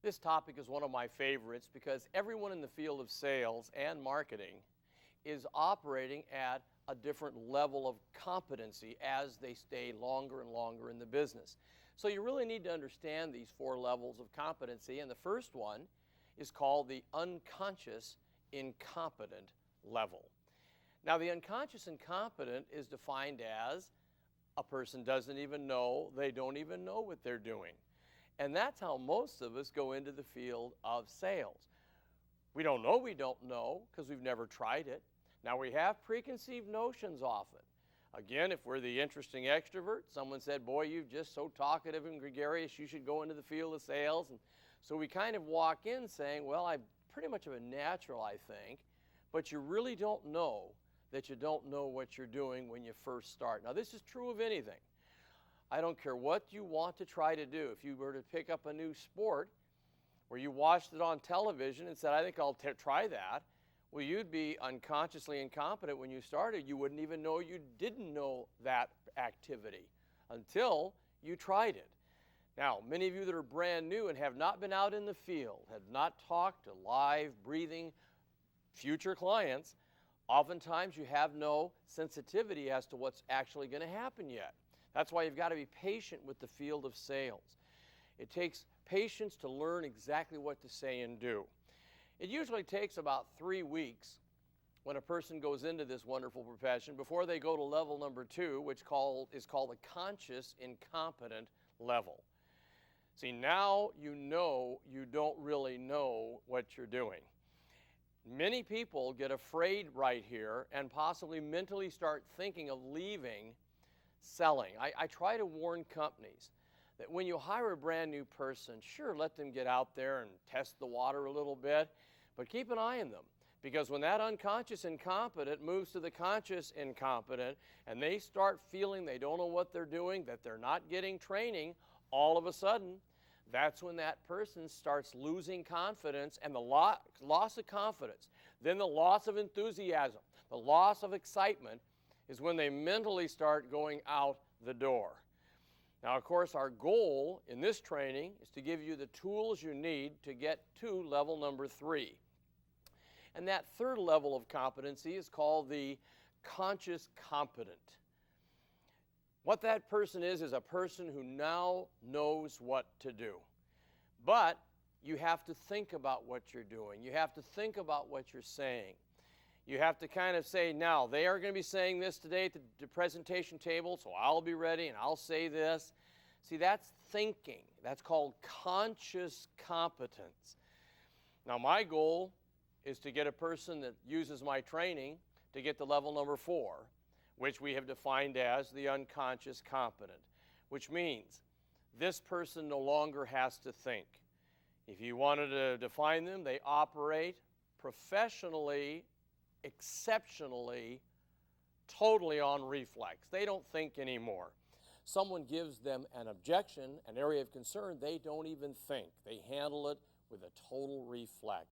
This topic is one of my favorites because everyone in the field of sales and marketing is operating at a different level of competency as they stay longer and longer in the business. So you really need to understand these four levels of competency, and the first one is called the unconscious incompetent level. Now, the unconscious incompetent is defined as a person doesn't even know, they don't even know what they're doing. And that's how most of us go into the field of sales. We don't know because we've never tried it. Now, we have preconceived notions often. Again, if we're the interesting extrovert, someone said, boy, you're just so talkative and gregarious, you should go into the field of sales. And so we kind of walk in saying, well, I'm pretty much of a natural, I think, but you really don't know that you don't know what you're doing when you first start. Now, this is true of anything. I don't care what you want to try to do. If you were to pick up a new sport where you watched it on television and said, I think I'll try that, well, you'd be unconsciously incompetent when you started. You wouldn't even know you didn't know that activity until you tried it. Now, many of you that are brand new and have not been out in the field, have not talked to live, breathing future clients, oftentimes you have no sensitivity as to what's actually going to happen yet. That's why you've got to be patient with the field of sales. It takes patience to learn exactly what to say and do. It usually takes about 3 weeks when a person goes into this wonderful profession before they go to level number 2, which is called the conscious incompetent level. See, now you know you don't really know what you're doing. Many people get afraid right here and possibly mentally start thinking of leaving selling. I try to warn companies that when you hire a brand new person, sure, let them get out there and test the water a little bit, but keep an eye on them, because when that unconscious incompetent moves to the conscious incompetent and they start feeling they don't know what they're doing, that they're not getting training, all of a sudden, that's when that person starts losing confidence, and the loss of confidence, then the loss of enthusiasm, the loss of excitement is when they mentally start going out the door. Now, of course, our goal in this training is to give you the tools you need to get to level number 3. And that third level of competency is called the conscious competent. What that person is a person who now knows what to do. But you have to think about what you're doing. You have to think about what you're saying. You have to kind of say, now, they are going to be saying this today at the presentation table, so I'll be ready and I'll say this. See, that's thinking. That's called conscious competence. Now, my goal is to get a person that uses my training to get to level number 4, which we have defined as the unconscious competent, which means this person no longer has to think. If you wanted to define them, they operate professionally, exceptionally, totally on reflex. They don't think anymore. Someone gives them an objection, an area of concern, they don't even think. They handle it with a total reflex.